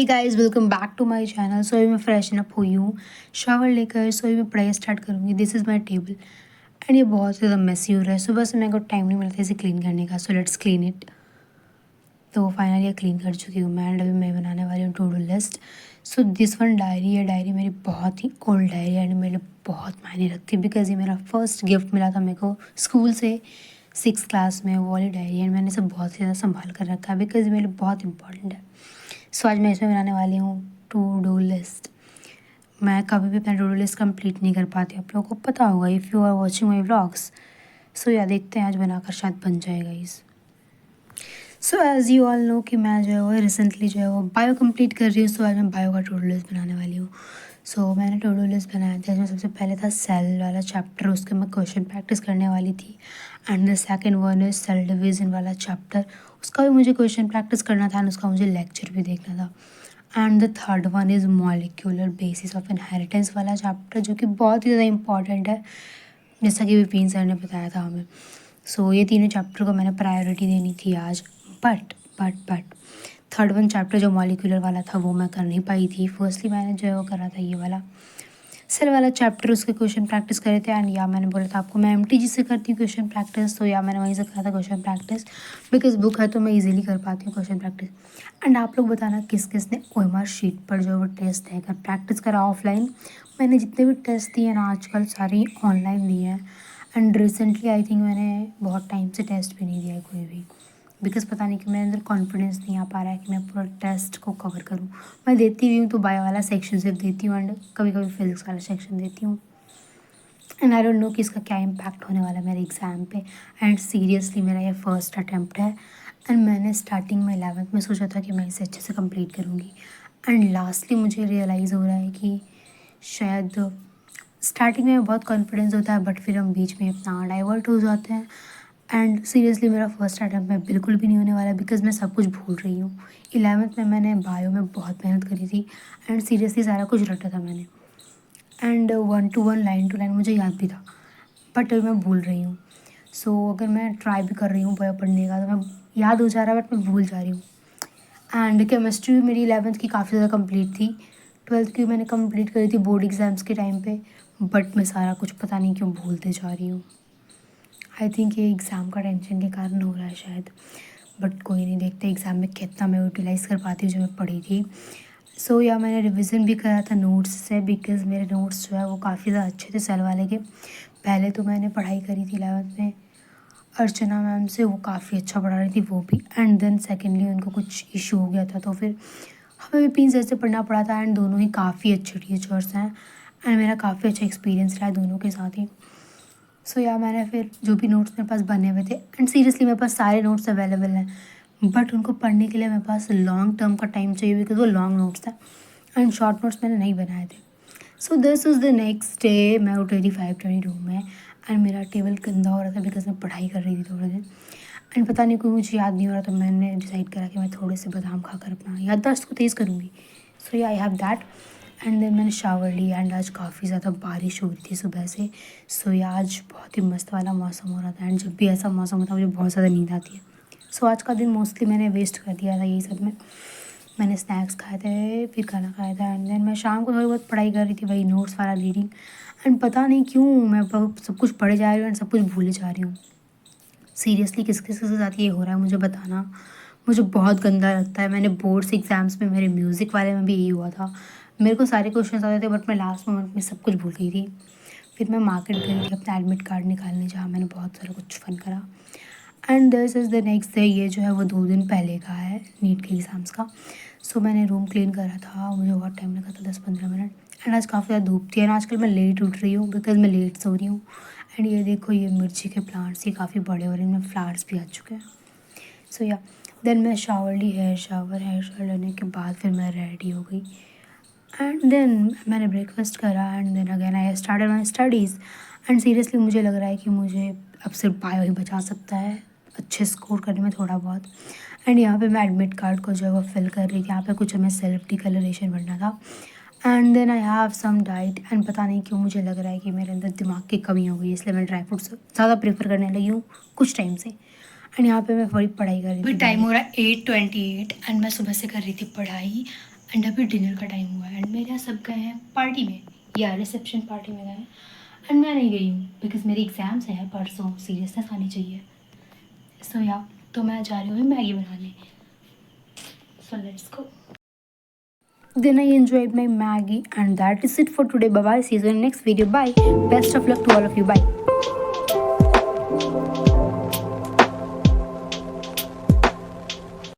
Hey guys, welcome back to my channel. So अभी मैं freshen up हुई हूँ, शावर लेकर सो अभी मैं पढ़ाई स्टार्ट करूँगी। This is my table and ये बहुत ज़्यादा मेसी हो रहा है। सुबह से मेरे को टाइम नहीं मिलता इसे क्लीन करने का, सो लेट्स क्लीन इट। तो फाइनली ये क्लीन कर चुकी हूँ मैं एंड अभी मैं बनाने वाली हूँ to do list. So this one diary, ये डायरी मेरी बहुत ही ओल्ड डायरी एंड मेरे लिए बहुत मायने रखती है बिकॉज ये मेरा फर्स्ट गिफ्ट मिला था मेरे को स्कूल से 6th क्लास में, वो वाली डायरी एंड मैंने इसे बहुत ज़्यादा संभाल कर रखा है बिकॉज मेरे लिए बहुत इंपॉर्टेंट है। सो आज मैं इसमें बनाने वाली हूँ टू डू लिस्ट। मैं कभी भी अपना टू डू लिस्ट कंप्लीट नहीं कर पाती, आप लोगों को पता होगा if you are watching my vlogs. So yeah देखते हैं आज बनाकर शायद बन जाएगा इस। So as you all know कि मैं जो है वो रिसेंटली जो है वो बायो कंप्लीट कर रही हूँ। सो आज मैं बायो का टू डू लिस्ट बनाने वाली हूँ। सो मैंने टू डू लिस्ट बनाया था जिसमें सबसे पहले था सेल वाला चैप्टर, उसके मैं क्वेश्चन प्रैक्टिस करने वाली थी। And the second one is cell division वाला चैप्टर, उसका भी मुझे क्वेश्चन प्रैक्टिस करना था एंड उसका मुझे लेक्चर भी देखना था। And the third one is molecular basis of inheritance वाला चैप्टर, जो कि बहुत ही ज़्यादा इंपॉर्टेंट है जैसा कि विपिन सर ने बताया था हमें। सो ये तीनों चैप्टर को मैंने प्रायोरिटी देनी थी आज। बट थर्ड वन चैप्टर जो मॉलिक्यूलर वाला था वो मैं कर नहीं पाई थी। फर्स्टली मैंने जो है वो करा था ये वाला सेल वाला चैप्टर, उसके क्वेश्चन प्रैक्टिस करे थे। एंड या मैंने बोला था आपको मैं एमटीजी से करती हूँ क्वेश्चन प्रैक्टिस, तो या मैंने वहीं से करा था क्वेश्चन प्रैक्टिस बिकॉज बुक है तो मैं इजीली कर पाती हूँ क्वेश्चन प्रैक्टिस। एंड आप लोग बताना किस किस ने ओएमआर शीट पर जो वो टेस्ट देकर प्रैक्टिस करा ऑफलाइन। मैंने जितने भी टेस्ट दिए ना आजकल सारे ऑनलाइन दिए हैं एंड रिसेंटली आई थिंक मैंने बहुत टाइम से टेस्ट भी नहीं दिया है कोई भी बिकॉज़ पता नहीं कि मेरे अंदर कॉन्फिडेंस नहीं आ पा रहा है कि मैं पूरा टेस्ट को कवर करूँ। मैं देती भी हूँ तो बायो वाला सेक्शन सिर्फ देती हूँ एंड कभी कभी फिजिक्स वाला सेक्शन देती हूँ। एंड आई डोंट नो कि इसका क्या इम्पैक्ट होने वाला है मेरे एग्ज़ाम पे। एंड सीरियसली मेरा ये फर्स्ट अटैम्प्ट है एंड मैंने स्टार्टिंग में 11th में सोचा था कि मैं इसे अच्छे से कंप्लीट करूँगी। एंड लास्टली मुझे रियलाइज़ हो रहा है कि शायद स्टार्टिंग में बहुत कॉन्फिडेंस होता है बट फिर हम बीच में अपना डाइवर्ट हो जाते हैं। एंड सीरियसली मेरा फर्स्ट अटैम्प्ट में बिल्कुल भी नहीं होने वाला बिकॉज मैं सब कुछ भूल रही हूँ। 11th में मैंने बायो में बहुत मेहनत करी थी एंड सीरियसली सारा कुछ रटा था मैंने एंड 1 to 1 लाइन मुझे याद भी था बट मैं भूल रही हूँ। सो अगर मैं ट्राई भी कर रही हूँ बायो पढ़ने का तो मैं याद हो जा रहा है बट मैं भूल जा रही हूँ। एंड केमिस्ट्री भी मेरी 11th की काफ़ी ज़्यादा कंप्लीट थी, 12th की मैंने कंप्लीट करी थी बोर्ड एग्ज़ाम्स के टाइम पे बट मैं सारा कुछ पता नहीं क्यों भूलते जा रही हूँ। आई थिंक ये एग्ज़ाम का टेंशन के कारण हो रहा है शायद, बट कोई नहीं, देखते एग्ज़ाम में कितना मैं यूटिलाइज़ कर पाती हूँ जो मैं पढ़ी थी। सो या मैंने रिवीजन भी करा था नोट्स से बिकॉज़ मेरे नोट्स जो है वो काफ़ी ज़्यादा अच्छे थे सेल वाले के। पहले तो मैंने पढ़ाई करी थी 11th में अर्चना मैम से, वो काफ़ी अच्छा पढ़ा रही थी वो भी। एंड देन सेकेंडली उनको कुछ इशू हो गया था तो फिर हमें भी पिन से पढ़ना पड़ा था एंड दोनों ही काफ़ी अच्छे टीचर्स हैं एंड मेरा काफ़ी अच्छा एक्सपीरियंस रहा है दोनों के साथ ही। सो या मैंने फिर जो भी नोट्स मेरे पास बने हुए थे एंड सीरियसली मेरे पास सारे नोट्स अवेलेबल हैं बट उनको पढ़ने के लिए मेरे पास लॉन्ग टर्म का टाइम चाहिए बिकॉज वो लॉन्ग नोट्स था एंड शॉर्ट नोट्स मैंने नहीं बनाए थे। So this is the next day, मैं उठ रही थी 5:20 रूम में एंड मेरा टेबल गंदा हो रहा था बिकॉज मैं पढ़ाई कर रही थी थोड़े दिन एंड पता नहीं कोई मुझे याद नहीं हो रहा तो मैंने डिसाइड करा कि मैं थोड़े से बादाम खाकर अपना याददाश्त को तेज़ करूँगी। So yeah I have that and then मैंने शावर ली एंड आज काफ़ी ज़्यादा बारिश हो रही थी सुबह से। सो या आज बहुत ही मस्त वाला मौसम हो रहा था एंड जब भी ऐसा मौसम होता है मुझे बहुत ज़्यादा नींद आती है। सो आज का दिन मोस्टली मैंने वेस्ट कर दिया था यही सब में। मैंने स्नैक्स खाए थे फिर खाना खाया था एंड देन मैं शाम को थोड़ी बहुत पढ़ाई कर रही थी, वही नोट्स वाला रीडिंग। एंड पता नहीं क्यों मैं सब कुछ पढ़े जा रही हूँ एंड सब कुछ भूले जा रही हूँ। सीरियसली किस किस के साथ ये हो रहा है मुझे बताना, मुझे बहुत गंदा लगता है। मैंने बोर्ड्स एग्ज़ाम्स में मेरे म्यूज़िक वाले में भी यही हुआ था, मेरे को सारे क्वेश्चन आते थे बट मैं लास्ट मोमेंट में सब कुछ भूल गई थी। फिर मैं मार्केट गई थी अपना एडमिट कार्ड निकालने, जहाँ मैंने बहुत सारा कुछ फन करा। And this is the next day, ये जो है वो 2 दिन पहले का है नीट के एग्ज़ाम्स का। सो मैंने रूम क्लीन करा था, मुझे बहुत टाइम लगा था 10-15 मिनट। एंड आज काफ़ी ज़्यादा धूप थी एंड आजकल मैं लेट उठ रही हूँ बिकॉज मैं लेट सो रही हूँ। एंड ये देखो ये मिर्ची के प्लांट्स ये काफ़ी बड़े हो रहे हैं, इनमें फ्लावर्स भी आ चुके हैं। सो या देन मैं शावर ली, हेयर शावर लेने के बाद फिर मैं रेडी हो गई एंड देन मैंने ब्रेकफास्ट करा and then again I started my studies. And seriously मुझे लग रहा है कि मुझे अब सिर्फ बायो ही बचा सकता है अच्छे स्कोर करने में थोड़ा बहुत। एंड यहाँ पे मैं एडमिट कार्ड को जो है वो फिल कर रही थी, यहाँ पे कुछ हमें सेल्फ डिक्लेरेशन भरना था। And then I have some diet and पता नहीं क्यों मुझे लग रहा है कि मेरे अंदर दिमाग की कमी हो गई, इसलिए मैं ड्राई फ्रूट्स ज़्यादा प्रेफर करने लगी हूँ कुछ टाइम से। एंड यहाँ पे मैं थोड़ी पढ़ाई कर रही थी। टाइम हो रहा है 8:28 एंड मैं सुबह से कर रही थी पढ़ाई एंड अभी डिनर का टाइम हुआ है एंड मेरे यहाँ सब गए हैं पार्टी में या रिसेप्शन पार्टी में गए हैं एंड मैं नहीं गई हूँ बिकॉज मेरी एग्ज़ाम्स हैं परसों, सीरियसनेस आनी चाहिए। सो या तो मैं जा रही हूँ मैगी बनाने। So let's go. Then I enjoyed my Maggie, and that is it for today. Bye bye. See you in the next video. Bye. Best of luck to all of you. Bye.